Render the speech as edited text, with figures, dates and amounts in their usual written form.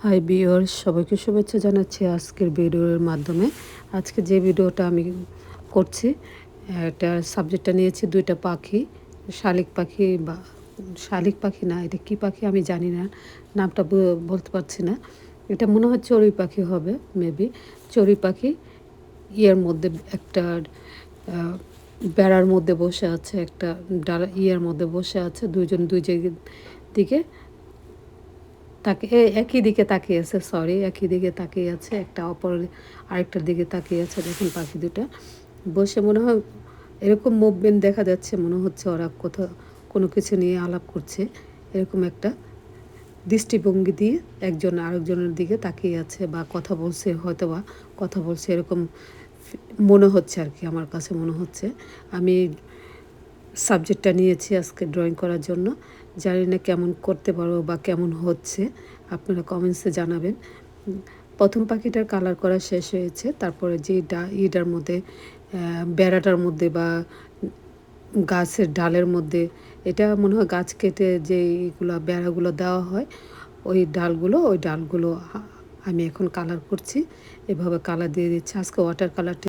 Hi viewers, সবাইকে শুভেচ্ছা জানাচ্ছি আজকের ভিডিওর মাধ্যমে। আজকে যে ভিডিওটা আমি করছি, এটা সাবজেক্টটা নিয়েছি দুইটা পাখি, শালিক পাখি বা শালিক পাখি না, এটা কী পাখি আমি জানি না, নামটা বলতে পারছি না। এটা মনে হয় চড়ুই পাখি হবে, মেবি চড়ুই পাখি। ইয়ের মধ্যে একটা বেড়ার মধ্যে বসে আছে, একটা ডালা ইয়ের মধ্যে বসে আছে, দুইজন দুই দিকে তাকে একই দিকে তাকিয়ে আছে, একই দিকে তাকিয়ে আছে, একটা অপর আরেকটার দিকে তাকিয়ে আছে। দেখুন পাখি দুটা বসে মনে হয় এরকম মুভমেন্ট দেখা যাচ্ছে, মনে হচ্ছে ওরা কোথাও কোনো কিছু নিয়ে আলাপ করছে। এরকম একটা দৃষ্টিভঙ্গি দিয়ে একজন আরেকজনের দিকে তাকিয়ে আছে বা কথা বলছে, হয়তো বা কথা বলছে, এরকম মনে হচ্ছে আর কি, আমার কাছে মনে হচ্ছে। আমি সাবজেক্টটা নিয়েছি আজকে ড্রয়িং করার জন্য। জানি না কেমন করতে পারবো বা কেমন হচ্ছে, আপনারা কমেন্টসে জানাবেন। প্রথম পাখিটার কালার করা শেষ হয়েছে, তারপরে যে ইটার মধ্যে বেড়াটার মধ্যে বা গাছের ডালের মধ্যে, এটা মনে হয় গাছ কেটে যে এইগুলো বেড়াগুলো দেওয়া হয়, ওই ডালগুলো আমি এখন কালার করছি। এভাবে কালার দিয়ে দিচ্ছি। আজকে ওয়াটার কালার